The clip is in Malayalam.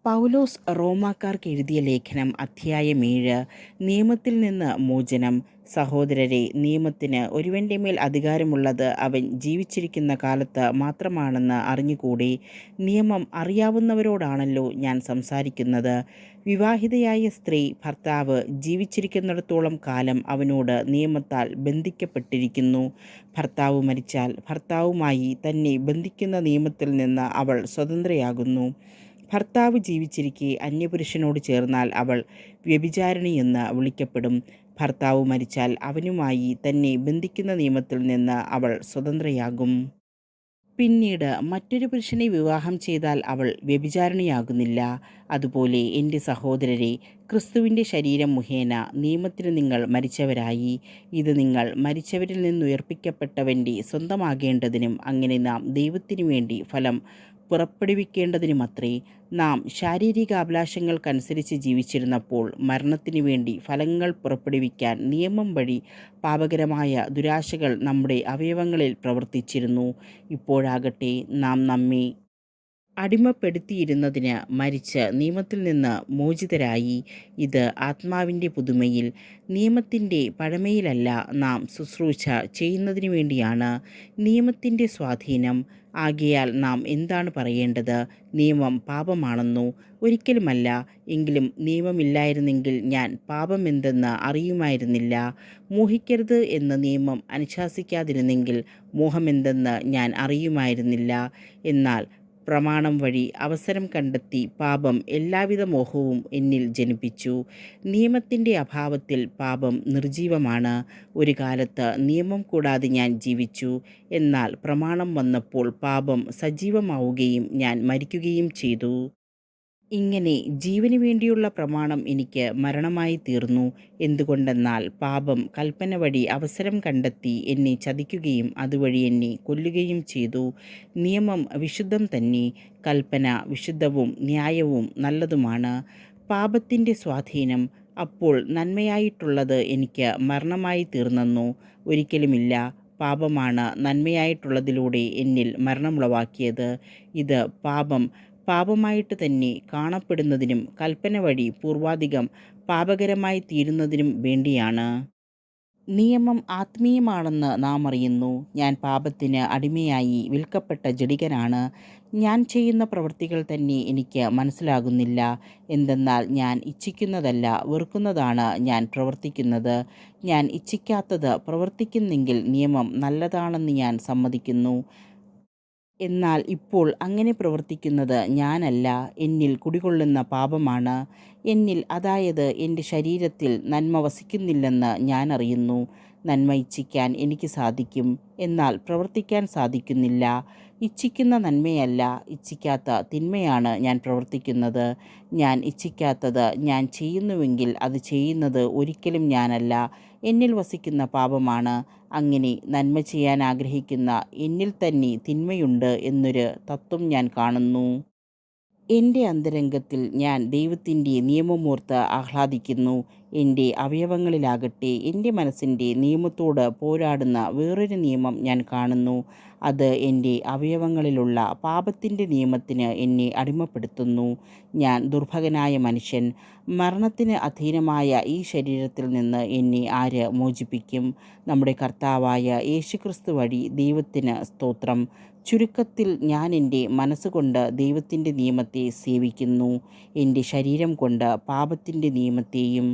പൗലോസ് റോമാക്കാർക്ക് എഴുതിയ ലേഖനം അധ്യായം 7. നിയമത്തിൽ നിന്ന് മോചനം. സഹോദരരെ, നിയമത്തിന് ഒരുവൻ്റെ മേൽ അധികാരമുള്ളത് അവൻ ജീവിച്ചിരിക്കുന്ന കാലത്ത് മാത്രമാണെന്ന് അറിഞ്ഞുകൂടെ? നിയമം അറിയാവുന്നവരോടാണല്ലോ ഞാൻ സംസാരിക്കുന്നത്. വിവാഹിതയായ സ്ത്രീ ഭർത്താവ് ജീവിച്ചിരിക്കുന്നിടത്തോളം കാലം അവനോട് നിയമത്താൽ ബന്ധിക്കപ്പെട്ടിരിക്കുന്നു. ഭർത്താവ് മരിച്ചാൽ ഭർത്താവുമായി തന്നെ ബന്ധിക്കുന്ന നിയമത്തിൽ നിന്ന് അവൾ സ്വതന്ത്രയാകുന്നു. ഭർത്താവ് ജീവിച്ചിരിക്കെ അന്യപുരുഷനോട് ചേർന്നാൽ അവൾ വ്യഭിചാരിണിയെന്ന് വിളിക്കപ്പെടും. ഭർത്താവ് മരിച്ചാൽ അവനുമായി തന്നെ ബന്ധിക്കുന്ന നിയമത്തിൽ നിന്ന് അവൾ സ്വതന്ത്രയാകും. പിന്നീട് മറ്റൊരു പുരുഷനെ വിവാഹം ചെയ്താൽ അവൾ വ്യഭിചാരിണിയാകുന്നില്ല. അതുപോലെ എൻ്റെ സഹോദരരെ, ക്രിസ്തുവിൻ്റെ ശരീരം മുഖേന നിയമത്തിന് നിങ്ങൾ മരിച്ചവരായി. ഇത് നിങ്ങൾ മരിച്ചവരിൽ നിന്നുയർപ്പിക്കപ്പെട്ടവൻ്റെ സ്വന്തമാകേണ്ടതിനും അങ്ങനെ നാം ദൈവത്തിനു വേണ്ടി ഫലം പുറപ്പെടുവിക്കേണ്ടതിനുമത്രേ. നാം ശാരീരികാഭിലാഷങ്ങൾക്കനുസരിച്ച് ജീവിച്ചിരുന്നപ്പോൾ മരണത്തിനു വേണ്ടി ഫലങ്ങൾ പുറപ്പെടുവിക്കാൻ നിയമം വഴി പാപകരമായ ദുരാശകൾ നമ്മുടെ അവയവങ്ങളിൽ പ്രവർത്തിച്ചിരുന്നു. ഇപ്പോഴാകട്ടെ നാം നമ്മെ അടിമപ്പെടുത്തിയിരുന്നതിന് മരിച്ച് നിയമത്തിൽ നിന്ന് മോചിതരായി. ഇത് ആത്മാവിൻ്റെ പുതുമയിൽ, നിയമത്തിൻ്റെ പഴമയിലല്ല നാം ശുശ്രൂഷ ചെയ്യുന്നതിനു വേണ്ടിയാണ്. നിയമത്തിൻ്റെ സ്വാധീനം. ആകയാൽ നാം എന്താണ് പറയേണ്ടത്? നിയമം പാപമാണെന്നോ? ഒരിക്കലുമല്ല. എങ്കിലും നിയമമില്ലായിരുന്നെങ്കിൽ ഞാൻ പാപം എന്തെന്ന് അറിയുമായിരുന്നില്ല. മോഹിക്കരുത് എന്ന് നിയമം അനുശാസിക്കാതിരുന്നെങ്കിൽ മോഹമെന്തെന്ന് ഞാൻ അറിയുമായിരുന്നില്ല. എന്നാൽ പ്രമാണം വഴി അവസരം കണ്ടെത്തി പാപം എല്ലാവിധ മോഹവും എന്നിൽ ജനിപ്പിച്ചു. നിയമത്തിൻ്റെ അഭാവത്തിൽ പാപം നിർജീവമാണ്. ഒരു കാലത്ത് നിയമം കൂടാതെ ഞാൻ ജീവിച്ചു. എന്നാൽ പ്രമാണം വന്നപ്പോൾ പാപം സജീവമാവുകയും ഞാൻ മരിക്കുകയും ചെയ്തു. ഇങ്ങനെ ജീവന് വേണ്ടിയുള്ള പ്രമാണം എനിക്ക് മരണമായി തീർന്നു. എന്തുകൊണ്ടെന്നാൽ പാപം കൽപ്പന വഴി അവസരം കണ്ടെത്തി എന്നെ ചതിക്കുകയും അതുവഴി എന്നെ കൊല്ലുകയും ചെയ്തു. നിയമം വിശുദ്ധം തന്നെ, കൽപ്പന വിശുദ്ധവും ന്യായവും നല്ലതുമാണ്. പാപത്തിൻ്റെ സ്വാധീനം. അപ്പോൾ നന്മയായിട്ടുള്ളത് എനിക്ക് മരണമായി തീർന്നെന്നോ? ഒരിക്കലുമില്ല. പാപമാണ് നന്മയായിട്ടുള്ളതിലൂടെ എന്നിൽ മരണമുളവാക്കിയത്. ഇത് പാപമായിട്ട് തന്നെ കാണപ്പെടുന്നതിനും കൽപ്പന വഴി പൂർവാധികം പാപകരമായി തീരുന്നതിനും വേണ്ടിയാണ്. നിയമം ആത്മീയമാണെന്ന് നാം അറിയുന്നു. ഞാൻ പാപത്തിന് അടിമയായി വിൽക്കപ്പെട്ട ജഡികനാണ്. ഞാൻ ചെയ്യുന്ന പ്രവൃത്തികൾ തന്നെ എനിക്ക് മനസ്സിലാകുന്നില്ല. എന്തെന്നാൽ ഞാൻ ഇച്ഛിക്കുന്നതല്ല, വെറുക്കുന്നതാണ് ഞാൻ പ്രവർത്തിക്കുന്നത്. ഞാൻ ഇച്ഛിക്കാത്തത് പ്രവർത്തിക്കുന്നെങ്കിൽ നിയമം നല്ലതാണെന്ന് ഞാൻ സമ്മതിക്കുന്നു. എന്നാൽ ഇപ്പോൾ അങ്ങനെ പ്രവർത്തിക്കുന്നത് ഞാനല്ല, എന്നിൽ കുടികൊള്ളുന്ന പാപമാണ്. എന്നിൽ, അതായത് എൻ്റെ ശരീരത്തിൽ നന്മ വസിക്കുന്നില്ലെന്ന് ഞാൻ അറിയുന്നു. നന്മ ഇച്ഛിക്കാൻ എനിക്ക് സാധിക്കും, എന്നാൽ പ്രവർത്തിക്കാൻ സാധിക്കുന്നില്ല. ഇച്ഛിക്കുന്ന നന്മയല്ല, ഇച്ഛിക്കാത്ത തിന്മയാണ് ഞാൻ പ്രവർത്തിക്കുന്നത്. ഞാൻ ഇച്ഛിക്കാത്തത് ഞാൻ ചെയ്യുന്നുവെങ്കിൽ അത് ചെയ്യുന്നത് ഒരിക്കലും ഞാനല്ല, എന്നിൽ വസിക്കുന്ന പാപമാണ്. അങ്ങനെ നന്മ ചെയ്യാൻ ആഗ്രഹിക്കുന്ന എന്നിൽ തന്നെ തിന്മയുണ്ട് എന്നൊരു തത്വം ഞാൻ കാണുന്നു. എൻ്റെ അന്തരംഗത്തിൽ ഞാൻ ദൈവത്തിൻ്റെ നിയമമോർത്ത് ആഹ്ലാദിക്കുന്നു. എൻ്റെ അവയവങ്ങളിലാകട്ടെ എൻ്റെ മനസ്സിൻ്റെ നിയമത്തോട് പോരാടുന്ന വേറൊരു നിയമം ഞാൻ കാണുന്നു. അത് എൻ്റെ അവയവങ്ങളിലുള്ള പാപത്തിൻ്റെ നിയമത്തിന് എന്നെ അടിമപ്പെടുത്തുന്നു. ഞാൻ ദുർഭകനായ മനുഷ്യൻ. മരണത്തിന് അധീനമായ ഈ ശരീരത്തിൽ നിന്ന് എന്നെ ആര് മോചിപ്പിക്കും? നമ്മുടെ കർത്താവായ യേശുക്രിസ്തു വഴി ദൈവത്തിന് സ്തോത്രം. ചുരുക്കത്തിൽ, ഞാൻ എൻ്റെ മനസ്സുകൊണ്ട് ദൈവത്തിൻ്റെ നിയമത്തെ സേവിക്കുന്നു, എൻ്റെ ശരീരം കൊണ്ട് പാപത്തിൻ്റെ നിയമത്തെയും.